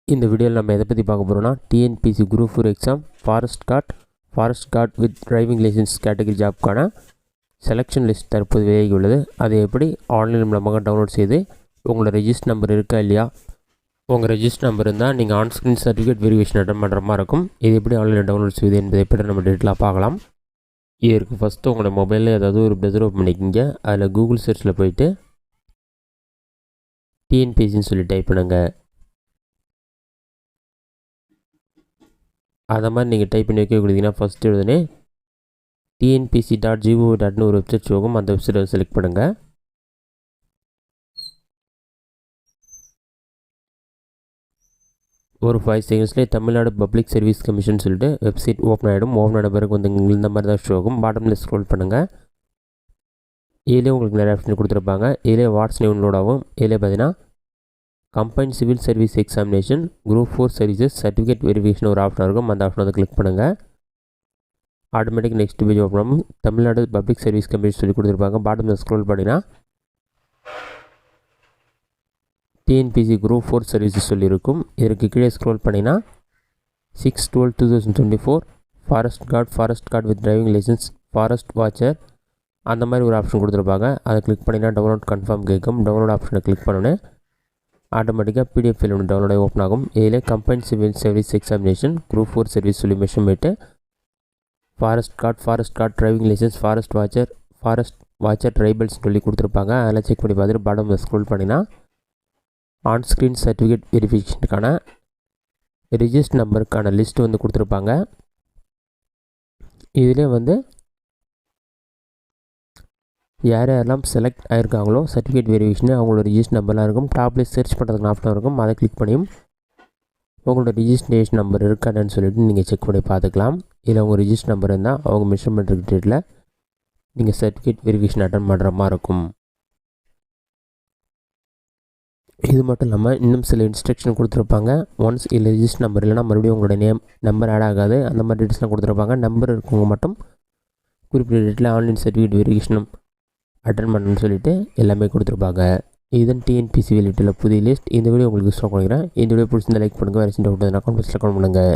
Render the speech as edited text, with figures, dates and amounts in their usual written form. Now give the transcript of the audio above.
இந்த வீடியோவில் நம்ம எதை பற்றி பார்க்க போகிறோம்னா TNPSC group 4 exam forest guard with driving licence category ஜாப்க்கான செலெக்ஷன் லிஸ்ட் தற்போது வெளியாகி உள்ளது. அதை எப்படி ஆன்லைன் மூலமாக டவுன்லோட் செய்து உங்களோட ரெஜிஸ்டர் நம்பர் இருக்கா இல்லையா, உங்கள் ரெஜிஸ்டர் நம்பர் இருந்தால் நீங்கள் ஆன்ஸ்க்ரீன் சர்டிஃபிகேட் வெரிஃபிகேஷன் அட்டன் பண்ணுற மாதிரி இருக்கும். இது எப்படி ஆன்லைனில் டவுன்லோட் செய்வது என்பதை பற்றி நம்ம டீட்டெயிலாக பார்க்கலாம். இதற்கு ஃபஸ்ட்டு உங்களோட மொபைலில் ஏதாவது ஒரு ப்ரௌசர் ஓப்பன் பண்ணிக்கிங்க. அதில் கூகுள் சர்ச்சில் போயிட்டு டிஎன்பிசின்னு சொல்லி டைப் பண்ணுங்கள். அதை மாதிரி நீங்கள் டைப் பண்ணி வைக்க கொடுத்தீங்கன்னா ஃபஸ்ட்டு உடனே tnpc.gov.in ஒரு வெப்சைட் போகும். அந்த வெப்சைட்டை செலக்ட் பண்ணுங்கள். ஒரு 5 செகண்ட்ஸ்லேயே தமிழ்நாடு பப்ளிக் சர்வீஸ் கமிஷன் சொல்லிட்டு வெப்சைட் ஓப்பன் ஆகிடும். ஓப்பன் ஆன பிறகு வந்து இந்த மாதிரி தான் ஷோ ஆகும். பாட்டமில் ஸ்க்ரோல் பண்ணுங்கள். இதிலே உங்களுக்கு நிறைய ஆப்ஷன் கொடுத்துருப்பாங்க. இதிலே வாட்ஸ் டவுன்லோட் ஆகும். இதிலே பார்த்தீங்கன்னா combine civil service examination group 4 services certificate verification ஒரு ஆப்ஷன் இருக்கும். அந்த ஆப்ஷன் வந்து கிளிக் பண்ணுங்கள். ஆட்டோமேட்டிக் நெக்ஸ்ட் பேஜ் ஓப்பன் ஆகும். தமிழ்நாடு பப்ளிக் சர்வீஸ் கமிஷன் சொல்லி கொடுத்துருப்பாங்க. பாட்டமில் ஸ்க்ரோல் பண்ணிங்கன்னா டிஎன்பிசி குரூப் 4 சர்வீசஸ் சொல்லியிருக்கும். இதற்கு கீழே ஸ்க்ரோல் பண்ணிங்கன்னா 6/12/2024 forest guard with driving licence forest watcher அந்த மாதிரி ஒரு ஆப்ஷன் கொடுத்துருப்பாங்க. அதை கிளிக் பண்ணிங்கன்னா டவுன்லோட் கன்ஃபார்ம் கேட்கும். டவுன்லோட் ஆப்ஷனை கிளிக் பண்ணோன்னே ஆட்டோமேட்டிக்காக பிடிஎஃப் ஃபைல் ஒன்று டவுன்லோட் ஆகி ஓப்பன் ஆகும். இதில் combine civil service examination group 4 service சொல்லி measurement forest guard driving licence forest watcher tribals சொல்லி கொடுத்துருப்பாங்க. அதெல்லாம் செக் பண்ணி பார்த்துட்டு பாட்டம் ஸ்க்ரோல் பண்ணிங்கன்னா ஆன்ஸ்க்ரீன் சர்டிஃபிகேட் வெரிஃபிகேஷனுக்கான ரெஜிஸ்டர் நம்பருக்கான லிஸ்ட்டு வந்து கொடுத்துருப்பாங்க. இதிலே வந்து யாரெல்லாம் செலக்ட் ஆகிருக்காங்களோ சர்டிஃபிகேட் வெரிஃபிகேஷன் அவங்களோட ரிஜிஸ்டர் நம்பர்லாம் இருக்கும். டாப்லேயே சர்ச் பண்ணுறதுக்கு ஆப்ஷன் இருக்கும். அதை கிளிக் பண்ணியும் உங்களோட ரிஜிஸ்ட்ரேஷன் நம்பர் இருக்கான்னு சொல்லிட்டு நீங்கள் செக் பண்ணி பார்த்துக்கலாம். இதில் உங்கள் ரிஜிஸ்டர் நம்பர் இருந்தால் அவங்க மெஷர்மெண்ட் டேட்டில் நீங்கள் சர்டிஃபிகேட் வெரிஃபிகேஷன் அட்டன் பண்ணுற மாதிரி இருக்கும். இது மட்டும் இல்லாமல் இன்னும் சில இன்ஸ்ட்ரக்ஷன் கொடுத்துருப்பாங்க. ஒன்ஸ் இல்லை ரிஜிஸ்டர் நம்பர் இல்லைனா மறுபடியும் உங்களோட நம்பர் ஆட் ஆகாது. அந்த மாதிரி டீட்டெயில்ஸ்லாம் கொடுத்துருப்பாங்க. நம்பர் இருக்கவங்க மட்டும் குறிப்பிட்ட டேட்டில் ஆன்லைன் சர்டிஃபிகேட் வெரிஃபிகேஷன் அட்டன் பண்ணணும்னு சொல்லிட்டு எல்லாமே கொடுத்துருப்பாங்க. இதுதான் டிஎன்பிசி வெளியிட்டுள்ள புதிய லிஸ்ட். இந்த வீடியோ உங்களுக்கு யூஸ் பண்ணிக்கிறேன். இந்த வீடியோ பிடிச்சிருந்தா லைக் பண்ணுங்கள். வேறு சின்ன டவுட் கமெண்ட் பாக்ஸில் கமெண்ட் பண்ணுங்கள்.